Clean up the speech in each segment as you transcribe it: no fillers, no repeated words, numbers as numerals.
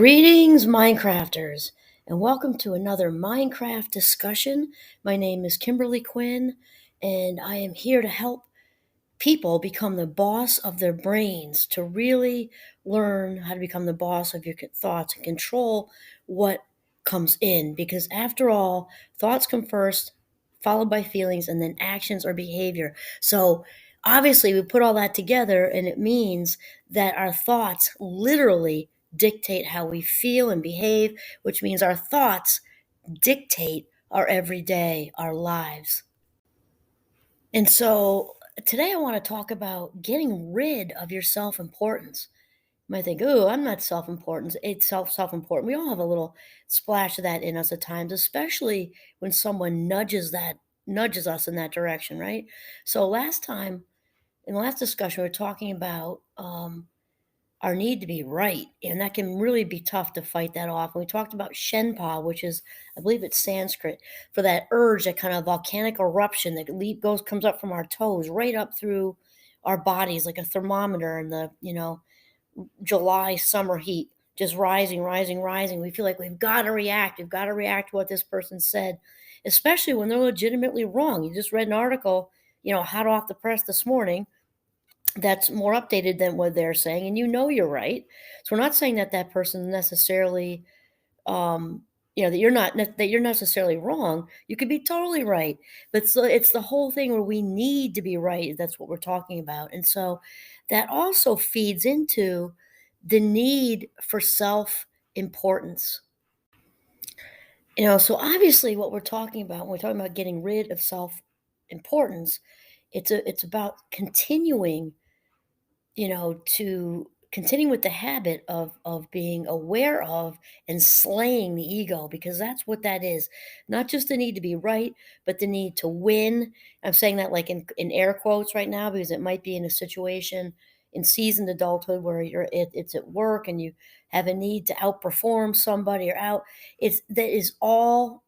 Greetings, Minecrafters, and welcome to another Minecraft discussion. My name is Kimberly Quinn, and I am here to help people become the boss of their brains, to really learn how to become the boss of your thoughts and control what comes in. Because after all, thoughts come first, followed by feelings, and then actions or behavior. So obviously, we put all that together, and it means that our thoughts literally dictate how we feel and behave, which means our thoughts dictate our everyday, our lives. And so today I want to talk about getting rid of your self-importance. You might think, "Oh, I'm not self-important." It's self-important. We all have a little splash of that in us at times, especially when someone nudges us in that direction, right? So last time in the last discussion, we were talking about our need to be right, and that can really be tough to fight that off. And we talked about Shenpa, which is, I believe it's Sanskrit, for that urge, that kind of volcanic eruption that comes up from our toes right up through our bodies like a thermometer in the July summer heat, just rising, rising, rising. We feel like we've got to react. We've got to react to what this person said, especially when they're legitimately wrong. You just read an article, hot off the press this morning, that's more updated than what they're saying, and you're right. So we're not saying that that person necessarily, um, that you're necessarily wrong. You could be totally right, but it's the whole thing where we need to be right. That's what we're talking about, and so that also feeds into the need for self importance. So obviously, what we're talking about when we're talking about getting rid of self importance, it's about to continue with the habit of being aware of and slaying the ego, because that's what that is. Not just the need to be right, but the need to win. I'm saying that like in air quotes right now, because it might be in a situation in seasoned adulthood where it's at work and you have a need to outperform somebody or out. It's that is all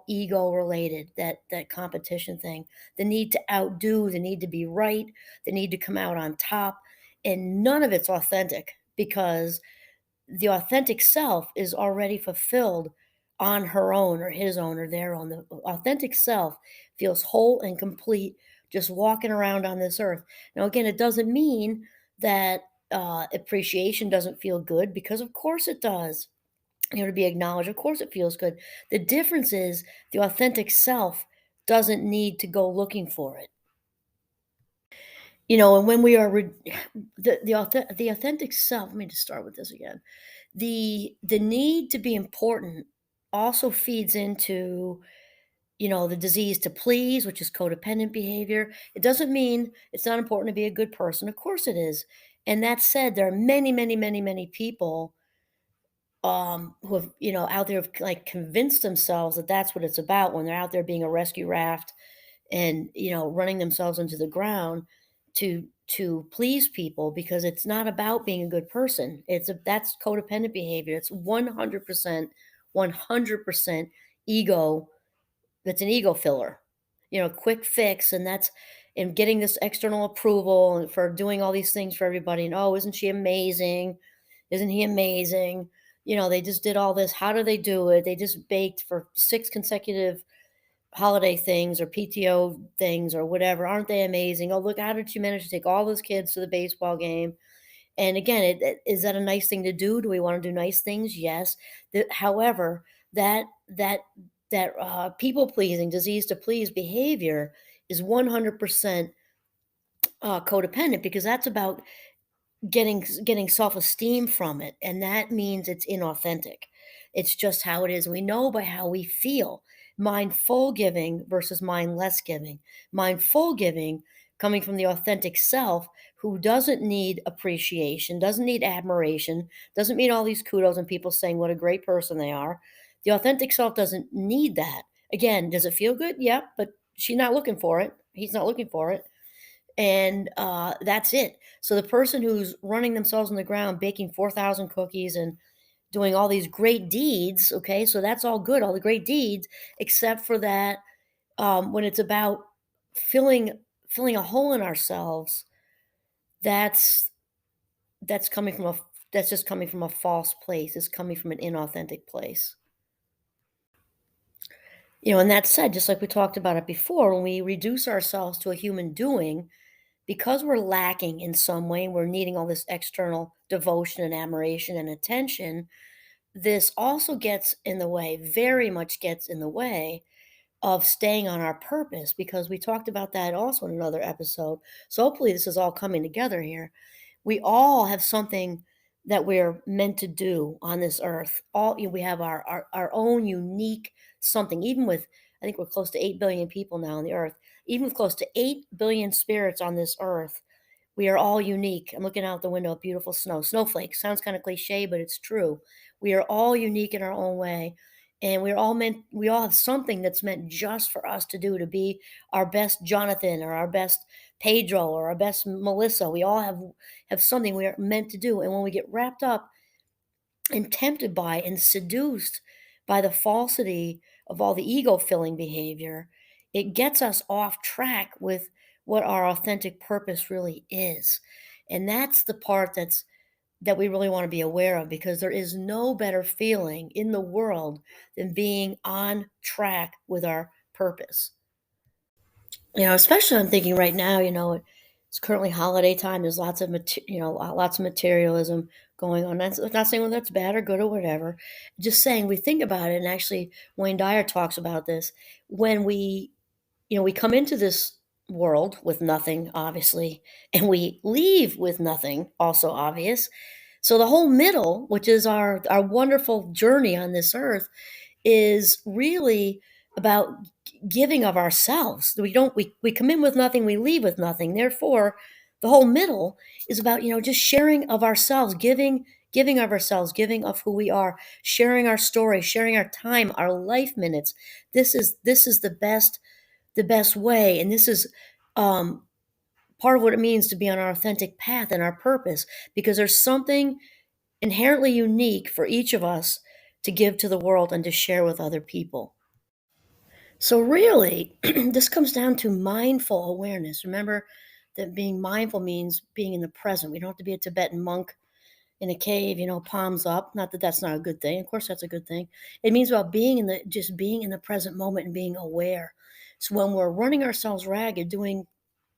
ego related, that competition thing, the need to outdo, the need to be right, the need to come out on top, and none of it's authentic, because the authentic self is already fulfilled on her own or his own or their own. The authentic self feels whole and complete just walking around on this earth. Now, again, it doesn't mean that appreciation doesn't feel good, because of course it does. To be acknowledged, of course it feels good. The difference is the authentic self doesn't need to go looking for it. And when we are the authentic self, let me just start with this again. The need to be important also feeds into, the disease to please, which is codependent behavior. It doesn't mean it's not important to be a good person. Of course it is. And that said, there are many, many, many, many people who have, out there have like convinced themselves that that's what it's about when they're out there being a rescue raft and running themselves into the ground to please people, because it's not about being a good person. That's codependent behavior. It's 100% ego. That's an ego filler, quick fix. And getting this external approval and for doing all these things for everybody. And, oh, isn't she amazing? Isn't he amazing? They just did all this. How do they do it? They just baked for 6 consecutive holiday things or PTO things or whatever. Aren't they amazing? Oh, look, how did she manage to take all those kids to the baseball game? And again, is that a nice thing to do? Do we want to do nice things? Yes. However, that people pleasing, disease to please behavior is 100% codependent, because that's about getting self-esteem from it, and that means it's inauthentic. It's just how it is. We know by how we feel. Mindful giving versus mindless giving. Mindful giving coming from the authentic self, who doesn't need appreciation, doesn't need admiration, doesn't need all these kudos and people saying what a great person they are. The authentic self doesn't need that. Again, does it feel good? Yeah, but she's not looking for it. He's not looking for it, and that's it. So the person who's running themselves on the ground, baking 4,000 cookies and doing all these great deeds, okay, so that's all good, all the great deeds, except for that, when it's about filling filling a hole in ourselves, that's coming from a that's just coming from a false place. It's coming from an inauthentic place. And that said, just like we talked about it before, when we reduce ourselves to a human doing, because we're lacking in some way, and we're needing all this external devotion and admiration and attention, this also gets in the way, very much gets in the way of staying on our purpose, because we talked about that also in another episode. So hopefully this is all coming together here. We all have something that we're meant to do on this earth. We have our own unique something. Even with, I think we're close to 8 billion people now on the earth. Even with close to 8 billion spirits on this earth, we are all unique. I'm looking out the window at beautiful snow. Snowflakes. Sounds kind of cliche, but it's true. We are all unique in our own way. And we all have something that's meant just for us to do, to be our best Jonathan or our best Pedro or our best Melissa. We all have something we are meant to do. And when we get wrapped up and tempted by and seduced by the falsity of all the ego filling behavior, it gets us off track with what our authentic purpose really is. And that's the part that we really want to be aware of, because there is no better feeling in the world than being on track with our purpose. Especially I'm thinking right now, it's currently holiday time. There's lots of lots of materialism going on. That's not saying, well, that's bad or good or whatever. Just saying, we think about it, and actually Wayne Dyer talks about this. When we come into this world with nothing, obviously, and we leave with nothing, also obvious. So the whole middle, which is our wonderful journey on this earth, is really about giving of ourselves. We come in with nothing, we leave with nothing. Therefore, the whole middle is about, just sharing of ourselves, giving of ourselves, giving of who we are, sharing our story, sharing our time, our life minutes. This is the best way, and this is part of what it means to be on our authentic path and our purpose, because there's something inherently unique for each of us to give to the world and to share with other people. So, really, this comes down to mindful awareness. Remember that being mindful means being in the present. We don't have to be a Tibetan monk in a cave, palms up. Not that that's not a good thing. Of course, that's a good thing. It means about just being in the present moment and being aware. So, when we're running ourselves ragged, doing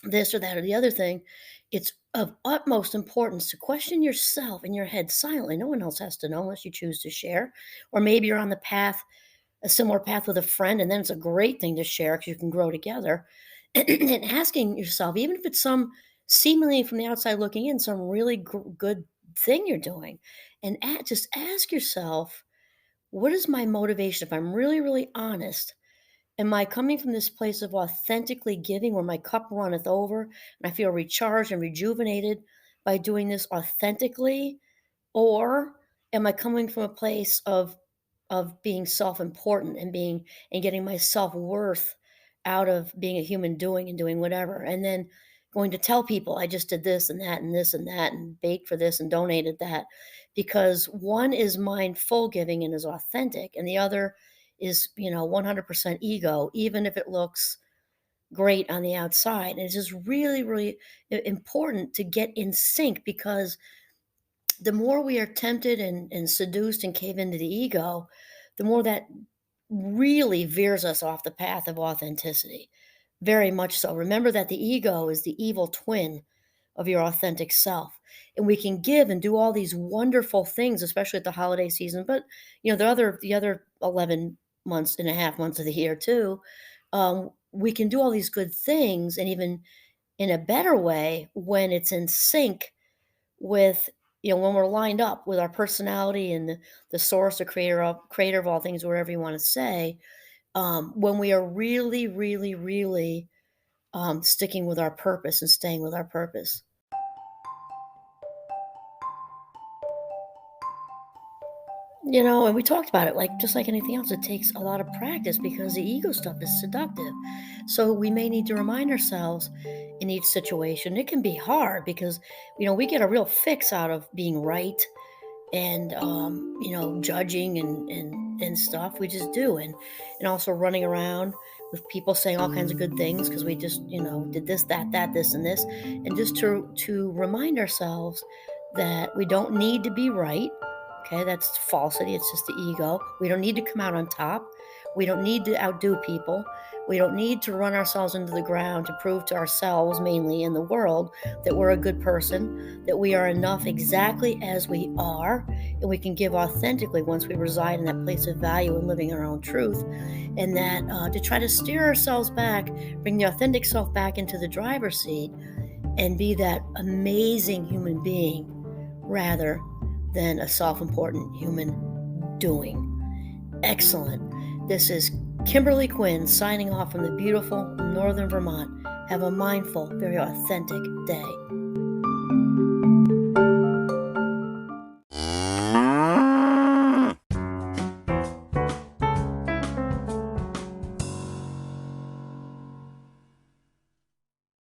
this or that or the other thing, it's of utmost importance to question yourself in your head silently. No one else has to know unless you choose to share. Or maybe you're on the path, a similar path with a friend, and then it's a great thing to share because you can grow together. And asking yourself, even if it's some seemingly from the outside looking in, some really good thing you're doing, and just ask yourself, what is my motivation? If I'm really, really honest, am I coming from this place of authentically giving, where my cup runneth over and I feel recharged and rejuvenated by doing this authentically? Or am I coming from a place of being self-important and getting my self-worth out of being a human doing and doing whatever, and then going to tell people I just did this and that and this and that and baked for this and donated that, because one is mindful giving and is authentic, and the other is 100% ego, even if it looks great on the outside. And it's just really, really important to get in sync, because the more we are tempted and seduced and cave into the ego, the more that really veers us off the path of authenticity. Very much so. Remember that the ego is the evil twin of your authentic self. And we can give and do all these wonderful things, especially at the holiday season. But the other 11 months and a half months of the year too, we can do all these good things, and even in a better way when it's in sync with, when we're lined up with our personality and the source, the creator of all things, whatever you want to say. When we are really, really, really sticking with our purpose and staying with our purpose. And we talked about it, like just like anything else, it takes a lot of practice because the ego stuff is seductive. So we may need to remind ourselves in each situation. It can be hard because, we get a real fix out of being right and judging and stuff. We just do. And also running around with people saying all kinds of good things because we just did this, that, this, and this. And just to remind ourselves that we don't need to be right. Okay, that's falsity. It's just the ego. We don't need to come out on top. We don't need to outdo people. We don't need to run ourselves into the ground to prove to ourselves, mainly in the world, that we're a good person, that we are enough exactly as we are, and we can give authentically once we reside in that place of value and living our own truth. And that to try to steer ourselves back, bring the authentic self back into the driver's seat, and be that amazing human being rather than a self-important human doing. Excellent. This is Kimberly Quinn signing off from the beautiful northern Vermont. Have a mindful, very authentic day.